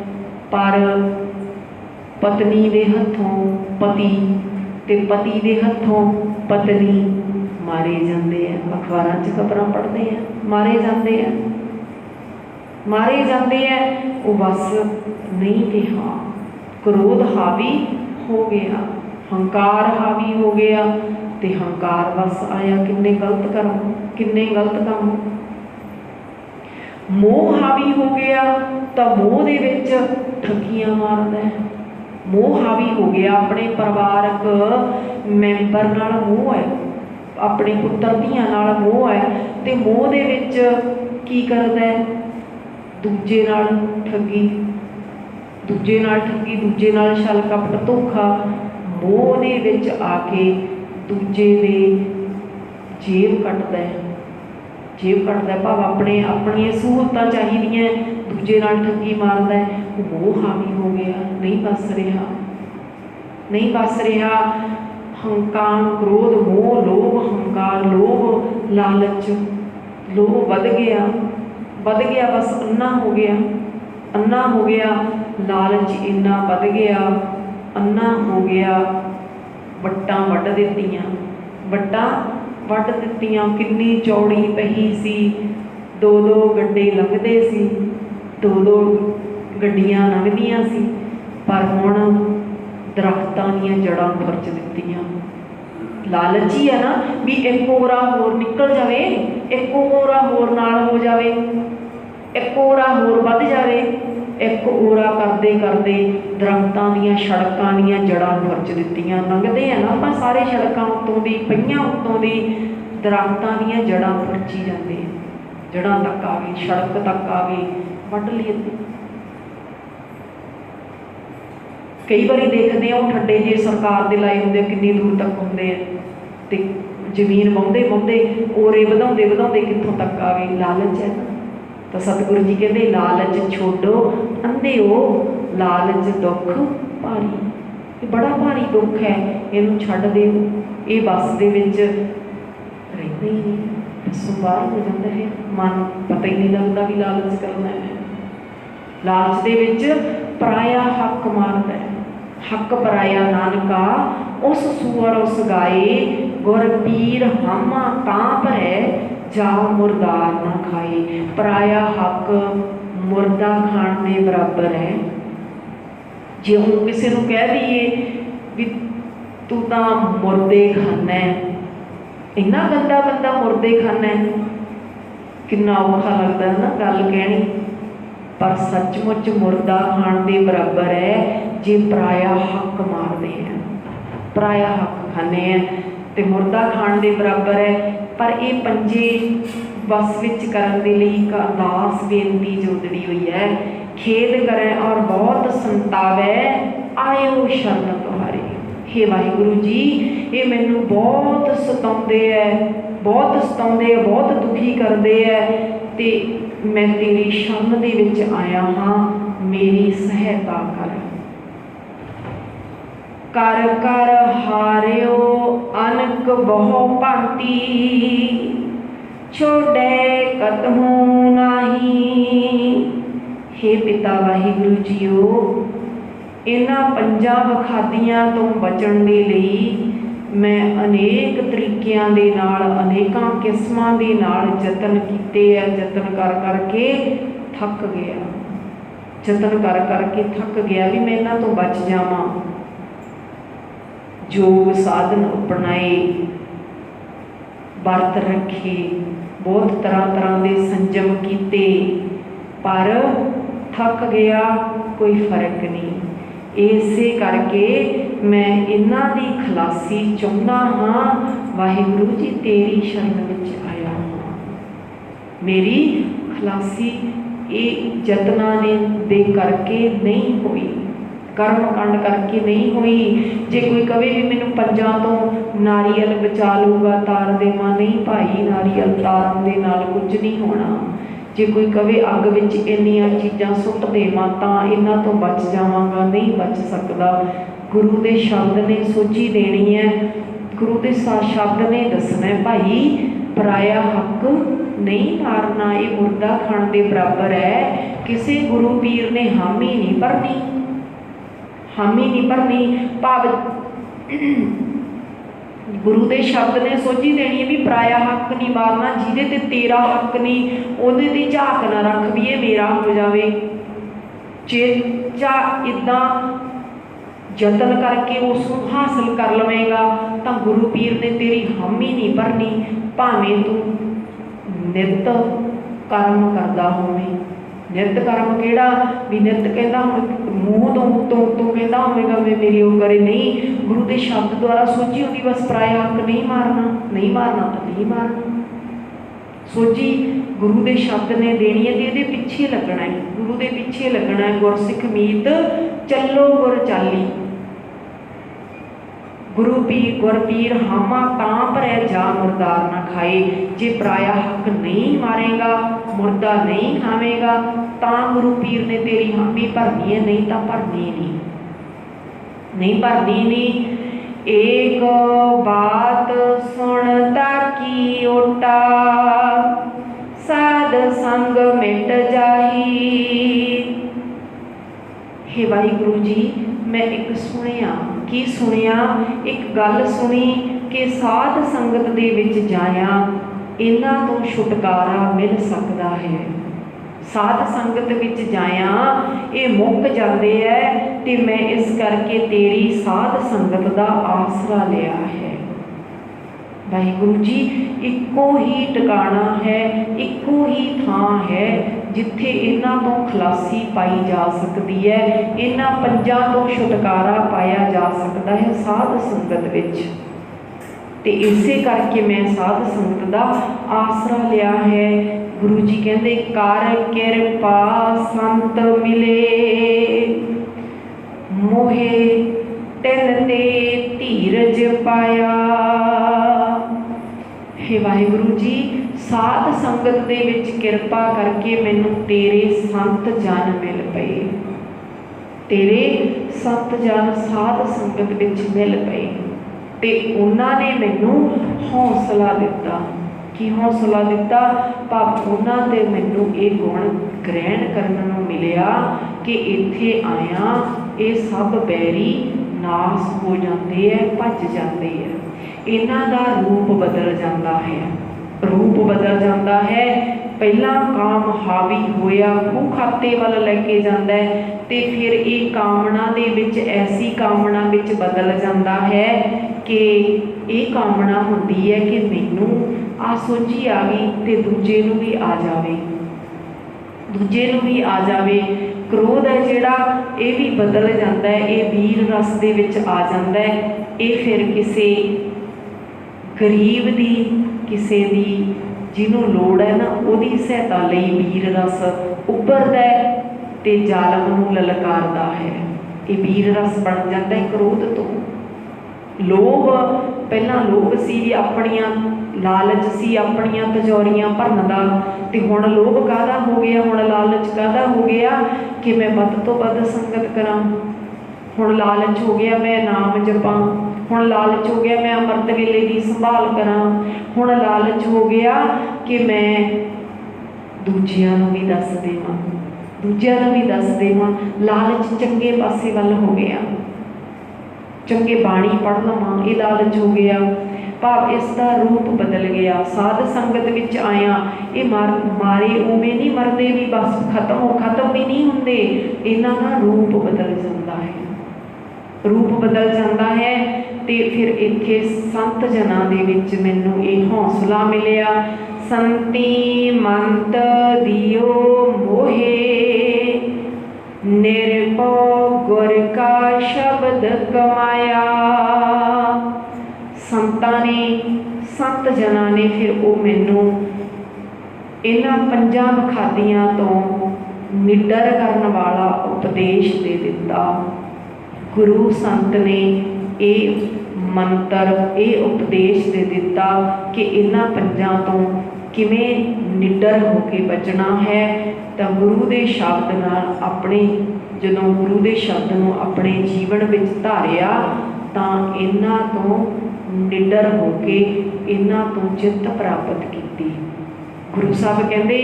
ਪਰ ਪਤਨੀ ਦੇ ਹੱਥੋਂ ਪਤੀ ਤੇ ਪਤੀ ਦੇ ਹੱਥੋਂ ਪਤਨੀ ਮਾਰੇ ਜਾਂਦੇ ਆ। ਅਖਬਾਰਾਂ 'ਚ ਖਬਰਾਂ ਪੜ੍ਹਦੇ ਆ, ਮਾਰੇ ਜਾਂਦੇ ਆ, ਮਾਰੇ ਜਾਂਦੇ ਆ। ਉਹ ਬਸ ਨਹੀਂ ਰਿਹਾ, ਕ੍ਰੋਧ ਹਾਵੀ ਹੋ ਗਿਆ, ਹੰਕਾਰ ਹਾਵੀ ਹੋ ਗਿਆ, ਤੇ ਹੰਕਾਰ ਬਸ ਆਇਆ। ਕਿੰਨੇ ਗਲਤ ਕਰਮ, ਕਿੰਨੇ ਗਲਤ ਕੰਮ। ਮੋਹ ਹਾਵੀ ਹੋ ਗਿਆ, ਤਾਂ ਮੋਹ ਦੇ ਵਿੱਚ ਠੱਗੀਆਂ ਮਾਰਦਾ ਹੈ। ਮੋਹ ਹਾਵੀ ਹੋ ਗਿਆ, ਆਪਣੇ ਪਰਿਵਾਰਕ ਮੈਂਬਰ ਨਾਲ ਮੋਹ ਹੈ, ਆਪਣੇ ਪੁੱਤਰ ਧੀਆਂ ਨਾਲ ਮੋਹ ਹੈ, ਤੇ ਮੋਹ ਦੇ ਵਿੱਚ ਕੀ ਕਰਦਾ ਹੈ? ਦੂਜੇ ਨਾਲ ਠੱਗੀ, ਦੂਜੇ ਨਾਲ ਠੱਗੀ, ਦੂਜੇ ਨਾਲ ਛਲ ਕਪਟ ਧੋਖਾ। ਮੋਹ ਦੇ ਵਿੱਚ ਆ ਕੇ ਦੂਜੇ ਦੇ ਜੇਬ ਕੱਟਦਾ ਹੈ, ਜੇਬ ਕੱਟਦਾ ਭਾਵ ਆਪਣੀਆਂ ਸਹੂਲਤਾਂ ਚਾਹੀਦੀਆਂ, ਦੂਜੇ ਨਾਲ ਠੱਗੀ ਮਾਰਦਾ ਹੈ। ਉਹ ਮੋਹ ਹਾਵੀ ਹੋ ਗਿਆ, ਨਹੀਂ ਬਸ ਰਿਹਾ, ਨਹੀਂ ਬਸ ਰਿਹਾ। ਹੰਕਾਰ, ਕ੍ਰੋਧ, ਮੋਹ, ਲੋਭ, ਹੰਕਾਰ, ਲੋਭ, ਲਾਲਚ, ਲੋਭ ਵੱਧ ਗਿਆ ਬਸ ਅੰਨਾ ਹੋ ਗਿਆ, ਲਾਲਚ ਇੰਨਾ ਵੱਧ ਗਿਆ, ਅੰਨਾ ਹੋ ਗਿਆ। ਵੱਟਾਂ ਵੱਢ ਦਿੱਤੀਆਂ, ਕਿੰਨੀ ਚੌੜੀ ਪਹੀ ਸੀ, 2-2 ਗੱਡੇ ਲੰਘਦੇ ਸੀ, 2-2 ਗੱਡੀਆਂ ਲੰਘਦੀਆਂ ਸੀ, ਪਰ ਹੁਣ ਦਰਖਤਾਂ ਦੀਆਂ ਜੜ੍ਹਾਂ ਖੁਰਚ ਦਿੱਤੀਆਂ। ਲਾਲਚੀ ਹੈ ਨਾ ਵੀ ਇੱਕ ਹੋਰਾ ਹੋਰ ਨਿਕਲ ਜਾਵੇ, ਇੱਕ ਹੋਰਾ ਹੋਰ ਨਾਲ ਹੋ ਜਾਵੇ, ਇੱਕ ਹੋਰਾ ਹੋਰ ਵੱਧ ਜਾਵੇ। ਇੱਕ ਹੋਰਾ ਕਰਦੇ ਦਰਖਤਾਂ ਦੀਆਂ ਸੜਕਾਂ ਦੀਆਂ ਜੜ੍ਹਾਂ ਖੁਰਚ ਦਿੱਤੀਆਂ। ਲੰਘਦੇ ਆ ਨਾ ਆਪਾਂ ਸਾਰੇ ਸੜਕਾਂ ਉੱਤੋਂ ਦੀ, ਪਈਆਂ ਉੱਤੋਂ ਦੀ, ਦਰਖਤਾਂ ਦੀਆਂ ਜੜ੍ਹਾਂ ਖੁਰਚੀ ਜਾਂਦੇ, ਜੜ੍ਹਾਂ ਤੱਕ ਆ ਗਏ, ਸੜਕ ਤੱਕ ਆ ਗਏ, ਵੱਢ ਲਈ ਅੱਧੀ। ਕਈ ਵਾਰੀ ਦੇਖਦੇ ਆ ਉਹ ਠੱਡੇ ਜੇ ਸਰਕਾਰ ਦੇ ਲਾਏ ਹੁੰਦੇ ਕਿੰਨੀ ਦੂਰ ਤੱਕ ਹੁੰਦੇ ਆ, ਤੇ ਜ਼ਮੀਨ ਵਾਹੁੰਦੇ ਓਰੇ ਵਧਾਉਂਦੇ ਕਿੱਥੋਂ ਤੱਕ ਆ ਗਏ। ਲਾਲਚ ਹੈ ਨਾ। ਤਾਂ ਸਤਿਗੁਰੂ ਜੀ ਕਹਿੰਦੇ ਲਾਲਚ ਛੋਡੋ ਅੰਧਿਓ, ਲਾਲਚ ਦੁੱਖ ਭਾਰੀ। ਇਹ ਬੜਾ ਭਾਰੀ ਦੁੱਖ ਹੈ, ਇਹਨੂੰ ਛੱਡ ਦਿਓ। ਇਹ ਬੱਸ ਦੇ ਵਿੱਚ ਰਹਿੰਦਾ ਹੀ ਨਹੀਂ, ਬੱਸੋਂ ਬਾਹਰ ਹੋ ਜਾਂਦਾ ਹੈ, ਮਨ ਪਤਾ ਹੀ ਨਹੀਂ ਲੱਗਦਾ ਵੀ ਲਾਲਚ ਕਰਨਾ ਹੈ। ਲਾਲਚ ਦੇ ਵਿੱਚ ਪਰਾਇਆ ਹੱਕ ਮਾਰਦਾ ਹੈ। ਹੱਕ ਪਰਾਇਆ ਨਾਨਕਾ, ਉਸ ਸੂਅਰ ਉਸ ਗਾਏ, ਗੁਰ ਪੀਰ ਹਾਮਾ ਤਾਂ ਭਰੈ, ਜਾ ਮੁਰਦਾਰ ਨਾ ਖਾਏ। ਪਰਾਇਆ ਹੱਕ ਮੁਰਦਾ ਖਾਣ ਦੇ ਬਰਾਬਰ ਹੈ। ਜੇ ਹੁਣ ਕਿਸੇ ਨੂੰ ਕਹਿ ਦਈਏ ਵੀ ਤੂੰ ਤਾਂ ਮੁਰਦੇ ਖਾਨਾ, ਇੰਨਾ ਗੰਦਾ ਬੰਦਾ ਮੁਰਦੇ ਖਾਨਾ, ਕਿੰਨਾ ਔਖਾ ਲੱਗਦਾ ਨਾ ਗੱਲ ਕਹਿਣੀ। ਪਰ ਸੱਚਮੁੱਚ ਮੁਰਦਾ ਖਾਣ ਦੇ ਬਰਾਬਰ ਹੈ ਜੇ ਪਰਾਇਆ ਹੱਕ ਮਾਰਦੇ ਆ, ਪਰਾਇਆ ਹੱਕ ਖਾਂਦੇ ਆ, ਤੇ ਮੁਰਦਾ ਖਾਣ ਦੇ ਬਰਾਬਰ ਹੈ। ਪਰ ਇਹ ਪੰਜੇ ਬਸ ਵਿੱਚ ਕਰਨ ਦੇ ਲਈ ਇੱਕ ਅਰਦਾਸ ਬੇਨਤੀ ਜੋੜੜੀ ਹੋਈ ਹੈ। ਖੇਦ ਕਰੇ ਔਰ ਬਹੁਤ ਸੰਤਾਵੈ, ਆਇਓ ਸ਼ਰਨ ਤੁਹਾਰੇ। ਹੇ ਵਾਹਿਗੁਰੂ ਜੀ, ਇਹ ਮੈਨੂੰ ਬਹੁਤ ਸਤਾਉਂਦੇ ਹੈ, ਬਹੁਤ ਦੁਖੀ ਕਰਦੇ ਹੈ, ਤੇ ਮੈਂ ਤੇਰੀ ਸ਼ਰਨ ਦੇ ਵਿੱਚ ਆਇਆ ਹਾਂ, ਮੇਰੀ ਸਹਾਇਤਾ ਕਰ। ਕਰ ਕਰ ਹਾਰਿਓ ਅਨਕ ਬਹੁ ਭਾਂਤੀ, ਛੋੜੈ ਕਤਹੂ ਨਾਹੀ। ਹੇ ਪਿਤਾ ਵਾਹਿਗੁਰੂ ਜੀਓ, ਇਹਨਾਂ ਪੰਜਾਂ ਵਖਾਦੀਆਂ ਤੋਂ ਬਚਣ ਦੇ ਲਈ ਮੈਂ ਅਨੇਕ ਤਰੀਕਿਆਂ ਦੇ ਨਾਲ, ਅਨੇਕਾਂ ਕਿਸਮਾਂ ਦੇ ਨਾਲ ਯਤਨ ਕੀਤੇ ਹੈ। ਯਤਨ ਕਰ ਕਰਕੇ ਥੱਕ ਗਿਆ ਵੀ ਮੈਂ ਇਹਨਾਂ ਤੋਂ ਬਚ ਜਾਵਾਂ। ਯੋਗ ਸਾਧਨ ਅਪਣਾਏ, ਵਰਤ ਰੱਖੇ, ਬਹੁਤ ਤਰ੍ਹਾਂ ਦੇ ਸੰਜਮ ਕੀਤੇ, ਪਰ ਥੱਕ ਗਿਆ, ਕੋਈ ਫਰਕ ਨਹੀਂ। ਇਸੇ ਕਰਕੇ ਮੈਂ ਇਹਨਾਂ ਦੀ ਖਲਾਸੀ ਚਾਹੁੰਦਾ ਹਾਂ। ਵਾਹਿਗੁਰੂ ਜੀ, ਤੇਰੀ ਸ਼ਰਨ ਵਿੱਚ ਆਇਆ ਹਾਂ। ਮੇਰੀ ਖਲਾਸੀ ਇਹ ਯਤਨਾਂ ਦੇ ਕਰਕੇ ਨਹੀਂ ਹੋਈ, ਕਰਮ ਕਾਂਡ ਕਰਕੇ ਨਹੀਂ ਹੋਈ। ਜੇ ਕੋਈ ਕਵੇ ਵੀ ਮੈਨੂੰ ਪੰਜਾਂ ਤੋਂ ਨਾਰੀਅਲ ਬਚਾ ਲੂਗਾ, ਤਾਰ ਦੇਵਾਂ, ਨਹੀਂ ਭਾਈ, ਨਾਰੀਅਲ ਤਾਰਨ ਦੇ ਨਾਲ ਕੁਝ ਨਹੀਂ ਹੋਣਾ। ਜੇ ਕੋਈ ਕਵੇ ਅੱਗ ਵਿੱਚ ਇੰਨੀਆਂ ਚੀਜ਼ਾਂ ਸੁੱਟ ਦੇਵਾਂ ਤਾਂ ਇਹਨਾਂ ਤੋਂ ਬਚ ਜਾਵਾਂਗਾ, ਨਹੀਂ ਬਚ ਸਕਦਾ। ਗੁਰੂ ਦੇ ਸ਼ਬਦ ਨੇ ਸੋਝੀ ਦੇਣੀ ਹੈ, ਗੁਰੂ ਦੇ ਸ਼ਬਦ ਨੇ ਦੱਸਣਾ ਭਾਈ, ਪਰਾਇਆ ਹੱਕ ਨਹੀਂ ਮਾਰਨਾ, ਇਹ ਮੁਰਦਾ ਖਾਣ ਦੇ ਬਰਾਬਰ ਹੈ। ਕਿਸੇ ਗੁਰੂ ਪੀਰ ਨੇ ਹਾਮੀ ਨਹੀਂ ਭਰਨੀ, ਭਾਵ ਗੁਰੂ ਦੇ ਸ਼ਬਦ ਨੇ ਸੋਝੀ ਦੇਣੀ ਹੈ ਵੀ ਪਰਾਇਆ ਹੱਕ ਨਹੀਂ ਮਾਰਨਾ। ਜਿਹਦੇ ਤੇ ਤੇਰਾ ਹੱਕ ਨਹੀਂ, ਉਹਦੇ ਤੇ ਝਾਕ ਨਾ ਰੱਖ ਵੀ ਇਹ ਮੇਰਾ ਹੋ ਜਾਵੇ। ਜੇ ਇੱਦਾਂ ਯਤਨ ਕਰਕੇ ਉਸ ਨੂੰ ਹਾਸਲ ਕਰ ਲਵੇਂਗਾ ਤਾਂ ਗੁਰੂ ਪੀਰ ਨੇ ਤੇਰੀ ਹਾਮੀ ਨਹੀਂ ਭਰਨੀ, ਭਾਵੇਂ ਤੂੰ ਨਿਤ ਕਰਮ ਕਰਦਾ ਹੋਵੇਂ। ਨਿਤ ਕਰਮ ਕਿਹੜਾ ਵੀ ਨਿਤ ਕਹਿੰਦਾ ਮੂੰਹ ਤੋਂ ਉੱਤੋਂ ਕਹਿੰਦਾ ਹੋਵੇਗਾ ਵੀ ਮੇਰੀ ਉਹ ਕਰੇ, ਨਹੀਂ। ਗੁਰੂ ਦੇ ਸ਼ਬਦ ਦੁਆਰਾ ਸੋਝੀ ਹੁੰਦੀ, ਬਸ ਪਰਾਇਆ ਹੱਕ ਨਹੀਂ ਮਾਰਨਾ ਤਾਂ ਨਹੀਂ ਮਾਰਨਾ। ਸੋਝੀ ਗੁਰੂ ਦੇ ਸ਼ਬਦ ਨੇ ਦੇਣੀ ਹੈ ਤੇ ਇਹਦੇ ਪਿੱਛੇ ਲੱਗਣਾ ਹੈ, ਗੁਰੂ ਦੇ ਪਿੱਛੇ ਲੱਗਣਾ ਹੈ। ਗੁਰਸਿੱਖ ਮੀਤ ਚੱਲੋ ਗੁਰ ਚਾਲੀ, ਗੁਰ ਪੀਰ ਹਾਮਾ ਤਾਂ ਭਰੈ, ਜਾ ਮੁਰਦਾਰ ਨਾ ਖਾਏ। ਜੇ ਪਰਾਇਆ ਹੱਕ ਨਹੀਂ ਮਾਰੇਗਾ, ਮੁਰਦਾ ਨਹੀਂ ਖਾਵੇਗਾ ਤਾਂ ਗੁਰੂ ਪੀਰ ਨੇ ਤੇਰੀ ਹਾਮੀ ਭਰਨੀ ਹੈ, ਨਹੀਂ ਤਾਂ ਭਰਨੀ ਨਹੀਂ। एक बात सुनता की ओटा, साध संग मिट जाही। हे वाहिगुरु जी, मैं एक सुनिया की सुनिया, एक गल सुनी कि साध संगत दे विच जाया इन्हां तो छुटकारा मिल सकदा है। साध संगत विच जाया ये मुक जाते है, तो मैं इस करके तेरी साध संगत का आसरा लिया है। वाहिगुरु जी, इक्को ही टिकाणा है, इक्को ही थां है जिथे इन्हां तो खलासी पाई जा सकती है, इन्हां पंजां तो छुटकारा पाया जा सकता है साध संगत विच। ते इसे करके मैं साध संगत का आसरा लिया है। गुरु जी कहते कर किरपा संत मिले, मोहे तिन ते धीरज पाया। हे वाहिगुरु जी, साध संगत दे विच किरपा करके मैनू तेरे संत जन मिल पे, तेरे संत जन साध संगत विच मिल पे, ते उन्होंने मैनू हौसला दिता। की हौसला दिता? भाव उन्होंने मैनू ये गुण ग्रहण करने नूं मिलिया कि इत्थे आया ये सब बैरी नाश हो जाते हैं, भज जाते हैं, इन्हां दा रूप बदल जाता है, रूप बदल जाता है। पहला काम हावी होया खूह खाते वाल लैके जाता है, तो फिर ये कामना दे विच ऐसी कामना विच बदल जाता है कि ये कामना होती है कि मैनू आ सोची आ गई तो दूजे नूं भी आ जावे, दूजे नूं भी आ जावे। क्रोध है जिहड़ा ये भी बदल जाता है, ये वीर रस दे विच आ जाता है। ये फिर किसी गरीब दी, किसी दी जिन्हों लोड़ है ना उहदी सहायता लई वीर रस उभरदा है ते जालम नूं ललकारदा है। ये वीर रस बन जाता है क्रोध तो। लोभ, पहला लोभ सी भी अपनियां, लालच सी अपनियां तजौरियां भरन दा, ते हुण लोभ काहदा हो गया, हुण लालच काहदा हो गया कि मैं वध तो वध संगत करां। हुण लालच हो गया मैं नाम जपां, हुण लालच हो गया मैं अमृत वेले की संभाल करां, हुण लालच हो गया कि मैं दूजियां नूं भी दस देवां, दूजियां नूं भी दस देवां। लालच चंगे पासे वल हो गया, चंगे बाणी पढ़ लवां, ये लालच हो गया। भाव इसका रूप बदल गया। साध संगत विच आया, ये मारे उवें नहीं मरदे भी बस खत्म भी नहीं होंदे, इन्हां दा रूप बदल जाता है, रूप बदल जाता है। तो फिर इत्थे संत जनां दे विच मैनूं ये हौसला मिलिया, संती मंत दियो मोहे, निरभौ गुर का शब्द कमाया। संतां ने, संत जनां ने फिर वो मैनू इन्हां पंजां बखादियां तो निडर करने वाला उपदेश दे दिता। गुरु संत ने ये मंत्र, ये उपदेश दे दिता कि इन्हां पंजां तो किवें निडर होके बचना है। तो गुरु के शब्द नाल अपने, जदों गुरु के शब्द नूं अपने जीवन विच धारिया तां इन्हां तो निडर होके इन्हां तो जित प्राप्त की। गुरु साहब कहते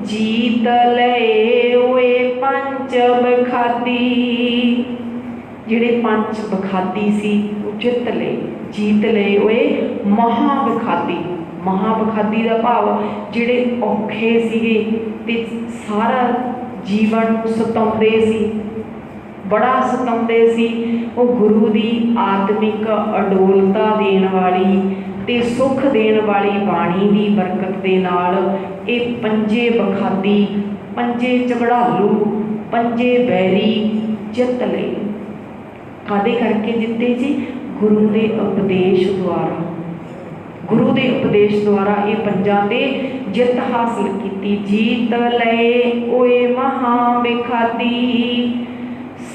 जीत लए ओए पंच बखादी, जिहड़े पंच बखादी सी वो जित ले, जीत ले ओए महाबखादी। महाबखादी का भाव जिहड़े औखे सीगे ते सारा जीवन सताउंदे सी, बड़ा सताउंदे सी, वो गुरु की आत्मिक अडोलता देण वाली ते सुख देण वाली बाणी की बरकत दे नाल ये पंजे बखादी, पंजे झगड़ालू, पंजे बैरी जित लए। कादे करके जिते जी? गुरु के उपदेश द्वारा, गुरु के उपदेश द्वारा ये पंजां ते जित हासिल की। जीत लए ओए महा बेखादी,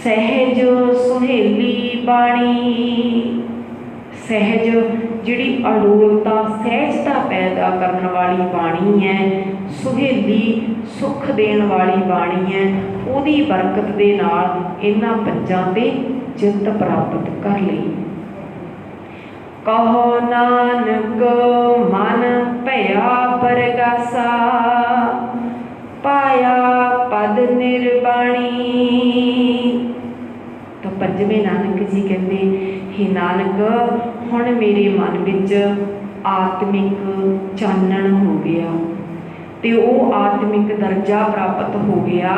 सहज सुहेली बाणी। सहज जिहड़ी अडोलता, सहजता पैदा करने वाली बाणी है, सुहेली सुख देण वाली बाणी है, उहदी बरकत दे नाल इन्हां पंजां ते जित प्राप्त कर लई। ਕਹੋ ਨਾਨਕ ਮਨ ਭਇਆ ਪਰਗਾਸਾ, ਪਾਇਆ ਪਦ ਨਿਰਬਾਣੀ। ਤਾਂ ਪੰਜਵੇਂ ਨਾਨਕ ਜੀ ਕਹਿੰਦੇ, हे ਨਾਨਕ ਹੁਣ ਮੇਰੇ ਮਨ ਵਿੱਚ ਆਤਮਿਕ ਚਾਨਣ ਹੋ ਗਿਆ ਤੇ ਉਹ ਆਤਮਿਕ ਦਰਜਾ ਪ੍ਰਾਪਤ ਹੋ ਗਿਆ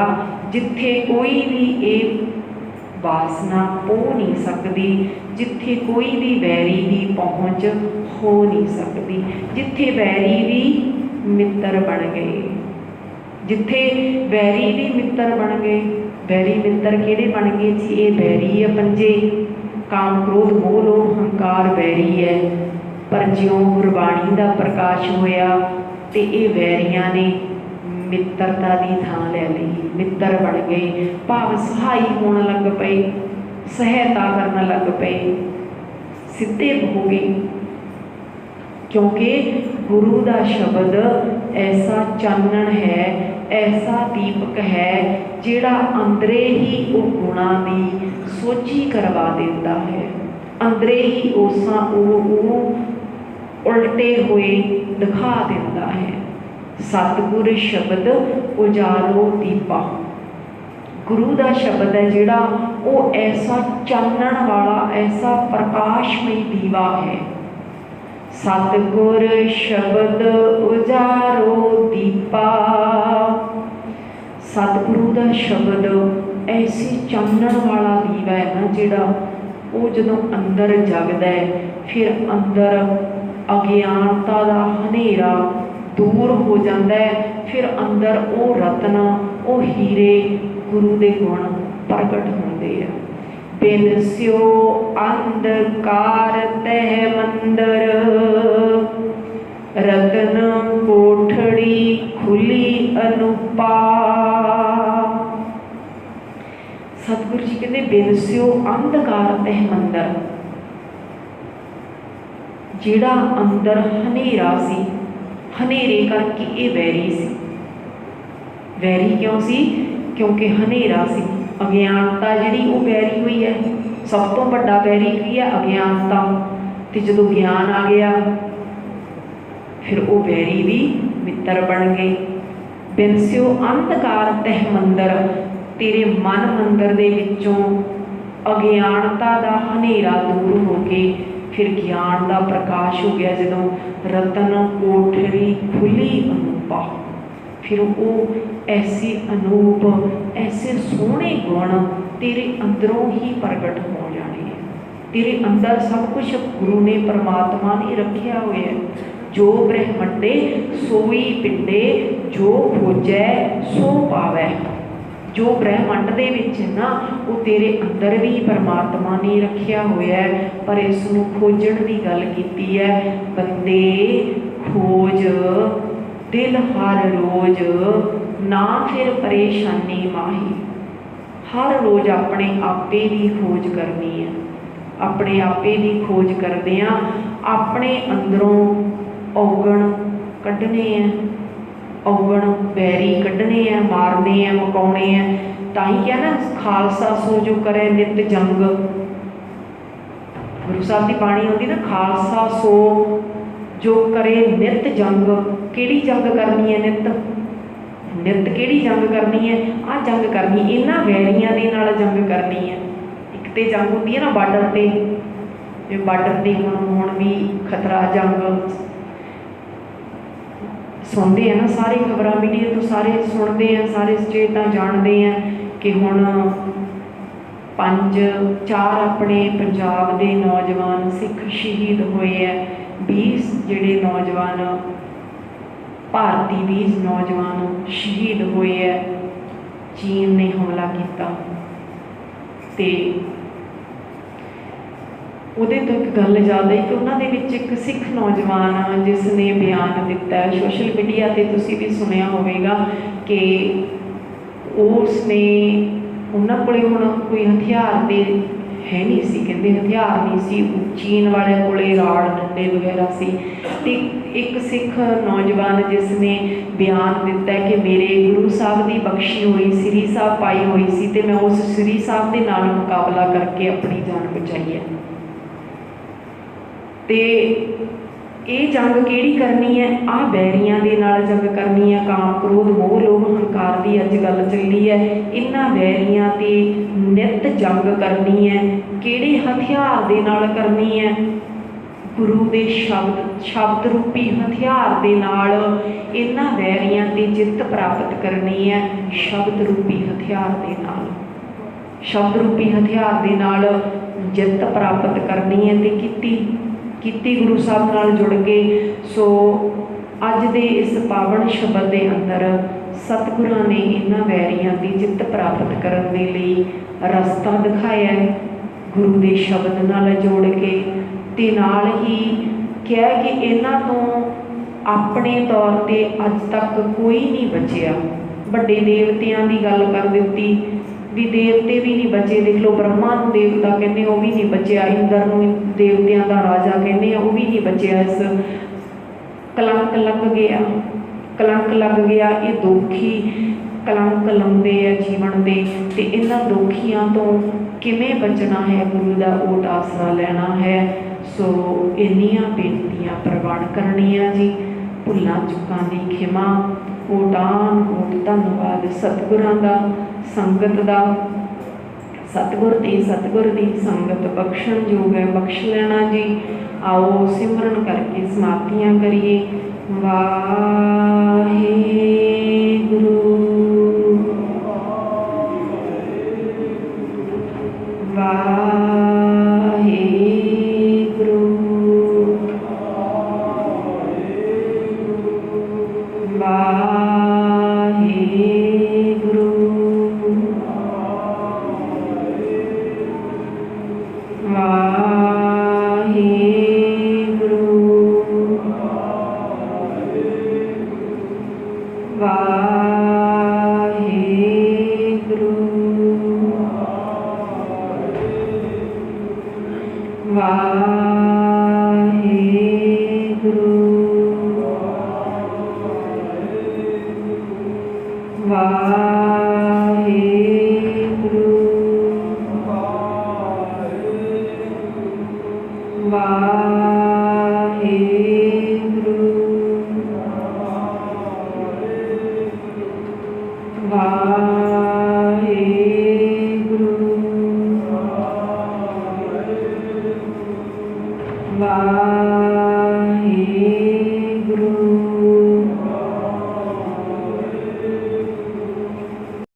ਜਿੱਥੇ ਕੋਈ ਵੀ ਇਹ ਵਾਸਨਾ ਪੋ ਨਹੀਂ ਸਕਦੀ, ਜਿੱਥੇ ਕੋਈ ਵੀ ਵੈਰੀ ਦੀ ਪਹੁੰਚ ਹੋ ਨਹੀਂ ਸਕਦੀ, ਜਿੱਥੇ ਵੈਰੀ ਵੀ ਮਿੱਤਰ ਬਣ ਗਏ, ਜਿੱਥੇ ਵੈਰੀ ਵੀ ਮਿੱਤਰ ਬਣ ਗਏ। ਵੈਰੀ ਮਿੱਤਰ ਕਿਹੜੇ ਬਣ ਗਏ ਜੀ? ਇਹ ਵੈਰੀ ਆ ਪੰਜੇ, ਕਾਮ ਕ੍ਰੋਧ ਮੋਹ ਲੋਭ ਹੰਕਾਰ ਵੈਰੀ ਹੈ। ਪਰ ਜਿਉਂ ਗੁਰਬਾਣੀ ਦਾ ਪ੍ਰਕਾਸ਼ ਹੋਇਆ ਤੇ ਇਹ ਵੈਰੀਆਂ ਨੇ ਮਿੱਤਰਤਾ ਦੀ ਥਾਂ ਲੈ ਲਈ, ਮਿੱਤਰ ਬਣ ਗਏ, ਭਾਵ ਸਹਾਈ ਹੋਣ ਲੱਗ ਪਏ, ਸਹਾਇਤਾ ਕਰਨ ਲੱਗ ਪਏ, ਸਿੱਧੇ ਹੋ ਗਏ। ਕਿਉਂਕਿ ਗੁਰੂ ਦਾ ਸ਼ਬਦ ਐਸਾ ਚਾਨਣ ਹੈ, ਐਸਾ ਦੀਪਕ ਹੈ ਜਿਹੜਾ ਅੰਦਰੇ ਹੀ ਉਹ ਗੁਣਾਂ ਦੀ ਸੋਝੀ ਕਰਵਾ ਦਿੰਦਾ ਹੈ, ਅੰਦਰੇ ਹੀ ਉਹ ਉਲਟੇ ਹੋਏ ਦਿਖਾ ਦਿੰਦਾ ਹੈ। ਸਤਿਗੁਰ ਸ਼ਬਦ ਉਜਾਰੋ ਦੀਪਾ, ਗੁਰੂ ਦਾ ਸ਼ਬਦ ਹੈ ਜਿਹੜਾ ਉਹ ਐਸਾ ਚਾਨਣ ਵਾਲਾ, ਐਸਾ ਪ੍ਰਕਾਸ਼ਮਈ ਦੀਵਾ ਹੈ। ਸਤਿਗੁਰ ਸ਼ਬਦ ਉਜਾਰੋ ਦੀਪਾ, ਸਤਿਗੁਰੂ ਦਾ ਸ਼ਬਦ ਐਸੀ ਚਾਨਣ ਵਾਲਾ ਦੀਵਾ ਹੈ ਨਾ ਜਿਹੜਾ ਉਹ ਜਦੋਂ ਅੰਦਰ ਜਗਦਾ ਹੈ ਫਿਰ ਅੰਦਰ ਅਗਿਆਨਤਾ ਦਾ ਹਨੇਰਾ ਦੂਰ ਹੋ ਜਾਂਦਾ ਹੈ, ਫਿਰ ਅੰਦਰ ਉਹ ਰਤਨ, ਉਹ ਹੀਰੇ, ਗੁਰੂ ਦੇ ਗੁਣ ਪ੍ਰਗਟ ਹੁੰਦੇ ਆ। ਬਿਨ ਸਿਓ ਅੰਧਕਾਰ ਤਹਿ ਮੰਦਰ, ਰਤਨ ਕੋਠੜੀ ਖੁੱਲੀ ਅਨੂਪਾ। ਸਤਿਗੁਰੂ ਜੀ ਕਹਿੰਦੇ ਬਿਨ ਸਿਓ ਅੰਧਕਾਰ ਤਹਿ ਮੰਦਰ, ਜਿਹੜਾ ਅੰਦਰ ਹਨੇਰਾ ਸੀ, ਹਨੇਰੇ ਕਰਕੇ ਇਹ ਵੈਰੀ ਸੀ। ਵੈਰੀ ਕਿਉਂ ਸੀ? ਕਿਉਂਕਿ ਹਨੇਰਾ ਸੀ, ਅਗਿਆਨਤਾ ਜਿਹੜੀ ਉਹ ਵੈਰੀ ਹੋਈ ਹੈ। ਸਭ ਤੋਂ ਵੱਡਾ ਵੈਰੀ ਕੀ ਹੈ? ਅਗਿਆਨਤਾ। ਤੇ ਜਦੋਂ ਗਿਆਨ ਆ ਗਿਆ ਫਿਰ ਉਹ ਵੈਰੀ ਵੀ ਮਿੱਤਰ ਬਣ ਗਏ। ਬਿਨ ਸਿਓ ਅੰਧਕਾਰ ਤਹਿ ਮੰਦਰ, ਤੇਰੇ ਮਨ ਮੰਦਰ ਦੇ ਵਿੱਚੋਂ ਅਗਿਆਨਤਾ ਦਾ ਹਨੇਰਾ ਦੂਰ ਹੋ ਕੇ ਫਿਰ ਗਿਆਨ ਦਾ ਪ੍ਰਕਾਸ਼ ਹੋ ਗਿਆ। ਜਦੋਂ ਰਤਨ ਕੋਠੜੀ ਖੁੱਲੀ ਅਨੂਪਾ, ਫਿਰ ਉਹ ਐਸੀ ਅਨੂਪ, ਐਸੇ ਸੋਹਣੇ ਗੁਣ ਤੇਰੇ ਅੰਦਰੋਂ ਹੀ ਪ੍ਰਗਟ ਹੋ ਜਾਣੇ ਹੈ। ਤੇਰੇ ਅੰਦਰ ਸਭ ਕੁਝ ਗੁਰੂ ਨੇ, ਪਰਮਾਤਮਾ ਨੇ ਰੱਖਿਆ ਹੋਇਆ ਹੈ। ਜੋ ਬ੍ਰਹਮੰਡੇ ਸੋਈ ਪਿੰਡੇ, ਜੋ ਖੋਜੈ ਸੋ ਪਾਵੈ। ਜੋ ਬ੍ਰਹਮੰਡ ਦੇ ਵਿੱਚ ਨਾ ਉਹ ਤੇਰੇ ਅੰਦਰ ਵੀ ਪਰਮਾਤਮਾ ਨੇ ਰੱਖਿਆ ਹੋਇਆ ਹੈ, ਪਰ ਇਸ ਨੂੰ ਖੋਜਣ ਦੀ ਗੱਲ ਕੀਤੀ ਹੈ। ਬੰਦੇ ਖੋਜ ਦਿਲ ਹਰ ਰੋਜ਼, ਨਾ ਫਿਰ ਪਰੇਸ਼ਾਨੀ ਮਾਹੀ। ਹਰ ਰੋਜ਼ ਆਪਣੇ ਆਪੇ ਦੀ ਖੋਜ ਕਰਨੀ ਹੈ, ਆਪਣੇ ਆਪੇ ਦੀ ਖੋਜ ਕਰਦੇ ਹਾਂ, ਆਪਣੇ ਅੰਦਰੋਂ ਔਗਣ ਕੱਢਣੇ ਹੈ, ਔਗਣ ਵੈਰੀ ਕੱਢਣੇ ਹੈ, ਮਾਰਨੇ ਹੈ, ਮੁਕਾਉਣੇ ਹੈ। ਤਾਂ ਹੀ ਕਿਹਾ ਨਾ, ਖਾਲਸਾ ਸੋ ਜੋ ਕਰੇ ਨਿਤ ਜੰਗ। ਗੁਰੂ ਸਾਹਿਬ ਦੀ ਬਾਣੀ ਆਉਂਦੀ ਨਾ, ਖਾਲਸਾ ਸੋ ਜੋ ਕਰੇ ਨਿਤ ਜੰਗ। ਕਿਹੜੀ ਜੰਗ ਕਰਨੀ ਹੈ? ਨਿਤ। ਨਿਤ ਕਿਹੜੀ ਜੰਗ ਕਰਨੀ ਹੈ? ਆਹ ਜੰਗ ਕਰਨੀ, ਇਹਨਾਂ ਵੈਰੀਆਂ ਦੇ ਨਾਲ ਜੰਗ ਕਰਨੀ ਹੈ। ਇੱਕ ਤੇ ਜੰਗ ਹੁੰਦੀ ਹੈ ਨਾ ਬਾਰਡਰ ਤੇ, ਜੇ ਬਾਰਡਰ ਤੇ ਹੁਣ ਵੀ ਖਤਰਾ ਜੰਗ ਸੁਣਦੇ ਆ ਨਾ, ਸਾਰੇ ਖਬਰਾਂ ਮੀਡੀਆ ਤੋਂ ਸਾਰੇ ਸੁਣਦੇ ਆ, ਸਾਰੇ ਸਟੇਟਾਂ ਜਾਣਦੇ ਆ ਕਿ ਹੁਣ 4 ਆਪਣੇ ਪੰਜਾਬ ਦੇ ਨੌਜਵਾਨ ਸਿੱਖ ਸ਼ਹੀਦ ਹੋਏ ਹੈ। 20 ਜਿਹੜੇ ਨੌਜਵਾਨ ਭਾਰਤੀ 20 ਨੌਜਵਾਨ ਸ਼ਹੀਦ ਹੋਏ ਹੈ। ਚੀਨ ਨੇ ਹਮਲਾ ਕੀਤਾ ਤੇ ਉਹਦੇ ਤੋਂ ਇੱਕ ਗੱਲ ਯਾਦ ਆਈ ਕਿ ਉਹਨਾਂ ਦੇ ਵਿੱਚ ਇੱਕ ਸਿੱਖ ਨੌਜਵਾਨ ਜਿਸ ਨੇ ਬਿਆਨ ਦਿੱਤਾ, ਸੋਸ਼ਲ ਮੀਡੀਆ 'ਤੇ ਤੁਸੀਂ ਵੀ ਸੁਣਿਆ ਹੋਵੇਗਾ ਕਿ ਉਸ ਨੇ, ਉਹਨਾਂ ਕੋਲੇ ਹੁਣ ਕੋਈ ਹਥਿਆਰ ਤੇ ਹੈ ਨਹੀਂ ਸੀ, ਕਹਿੰਦੇ ਹਥਿਆਰ ਨਹੀਂ ਸੀ। ਚੀਨ ਵਾਲਿਆਂ ਕੋਲੇ ਰਾੜ ਡੰਡੇ ਵਗੈਰਾ ਸੀ। ਤੇ ਇੱਕ ਸਿੱਖ ਨੌਜਵਾਨ ਜਿਸ ਨੇ ਬਿਆਨ ਦਿੱਤਾ ਕਿ ਮੇਰੇ ਗੁਰੂ ਸਾਹਿਬ ਦੀ ਬਖਸ਼ੀ ਹੋਈ ਸ੍ਰੀ ਸਾਹਿਬ ਪਾਈ ਹੋਈ ਸੀ ਤੇ ਮੈਂ ਉਸ ਸ੍ਰੀ ਸਾਹਿਬ ਦੇ ਨਾਲ ਮੁਕਾਬਲਾ ਕਰਕੇ ਆਪਣੀ ਜਾਨ ਬਚਾਈ ਹੈ। ਤੇ ਇਹ ਜੰਗ ਕਿਹੜੀ ਕਰਨੀ ਹੈ? ਆਹ ਬੈਰੀਆਂ ਦੇ ਨਾਲ ਜੰਗ ਕਰਨੀ ਹੈ। ਕਾਮ ਕ੍ਰੋਧ ਮੋਹ ਲੋਭ ਹੰਕਾਰ ਦੀ ਅੱਜ ਗੱਲ ਚੱਲੀ ਹੈ। ਇਹਨਾਂ ਬੈਰੀਆਂ ਤੇ ਨਿੱਤ ਜੰਗ ਕਰਨੀ ਹੈ। ਕਿਹੜੇ ਹਥਿਆਰ ਦੇ ਨਾਲ ਕਰਨੀ ਹੈ? ਗੁਰੂ ਦੇ ਸ਼ਬਦ ਰੂਪੀ ਹਥਿਆਰ ਦੇ ਨਾਲ ਇਹਨਾਂ ਵੈਰੀਆਂ ਤੇ ਜਿੱਤ ਪ੍ਰਾਪਤ ਕਰਨੀ ਹੈ। ਸ਼ਬਦ ਰੂਪੀ ਹਥਿਆਰ ਦੇ ਨਾਲ, ਸ਼ਬਦ ਰੂਪੀ ਹਥਿਆਰ ਦੇ ਨਾਲ ਜਿੱਤ ਪ੍ਰਾਪਤ ਕਰਨੀ ਹੈ। ਤੇ ਕੀਤੀ ਗੁਰੂ ਸਾਹਿਬ ਨਾਲ ਜੁੜ ਕੇ। ਸੋ ਅੱਜ ਦੇ ਇਸ ਪਾਵਨ ਸ਼ਬਦ ਦੇ ਅੰਦਰ ਸਤਿਗੁਰਾਂ ਨੇ ਇਹਨਾਂ ਵੈਰੀਆਂ ਦੀ ਜਿੱਤ ਪ੍ਰਾਪਤ ਕਰਨ ਦੇ ਲਈ ਰਸਤਾ ਦਿਖਾਇਆ ਗੁਰੂ ਦੇ ਸ਼ਬਦ ਨਾਲ ਜੋੜ ਕੇ, ਤੇ ਨਾਲ ਹੀ ਕਿਹਾ ਕਿ ਇਹਨਾਂ ਤੋਂ ਆਪਣੇ ਤੌਰ ਤੇ ਅੱਜ ਤੱਕ ਕੋਈ ਨਹੀਂ ਬਚਿਆ। ਵੱਡੇ ਦੇਵਤਿਆਂ ਦੀ ਗੱਲ ਕਰ ਦਿੱਤੀ ਵੀ ਦੇਵਤੇ ਵੀ ਨਹੀਂ ਬਚੇ। ਦੇਖ ਲਓ, ਬ੍ਰਹਮਾ ਨੂੰ ਦੇਵਤਾ ਕਹਿੰਦੇ, ਉਹ ਵੀ ਨਹੀਂ ਬਚਿਆ। ਇੰਦਰ ਨੂੰ ਦੇਵਤਿਆਂ ਦਾ ਰਾਜਾ ਕਹਿੰਦੇ ਆ, ਉਹ ਵੀ ਨਹੀਂ ਬਚਿਆ। ਇਸ ਕਲੰਕ ਲੱਗ ਗਿਆ, ਕਲੰਕ ਲੱਗ ਗਿਆ। ਇਹ ਦੋਖੀ ਕਲੰਕ ਲਾਉਂਦੇ ਆ ਜੀਵਨ ਦੇ, ਤੇ ਇਹਨਾਂ ਦੋਖੀਆਂ ਤੋਂ ਕਿਵੇਂ ਬਚਣਾ ਹੈ? ਗੁਰੂ ਦਾ ਓਟ ਆਸਰਾ ਲੈਣਾ ਹੈ। ਸੋ ਇੰਨੀਆਂ ਬੇਨਤੀਆਂ ਪ੍ਰਵਾਨ ਕਰਨੀਆਂ ਜੀ। ਭੁੱਲਾਂ ਚੁੱਕਾਂ ਦੀ ਖਿਮਾ। ਕੋਟਾਨ ਕੋਟ ਧੰਨਵਾਦ ਸਤਿਗੁਰਾਂ ਦਾ, ਸੰਗਤ ਦਾ। ਸਤਿਗੁਰ ਤੇ ਸਤਿਗੁਰ ਦੀ ਸੰਗਤ ਬਖਸ਼ਣ ਯੋਗ ਹੈ, ਬਖਸ਼ ਲੈਣਾ ਜੀ। ਆਓ ਸਿਮਰਨ ਕਰਕੇ ਸਮਾਪਤੀਆਂ ਕਰੀਏ। ਵਾਹਿਗੁਰੂ ਵਾਹਿਗੁਰੂ ਵਾਹਿਗੁਰੂ।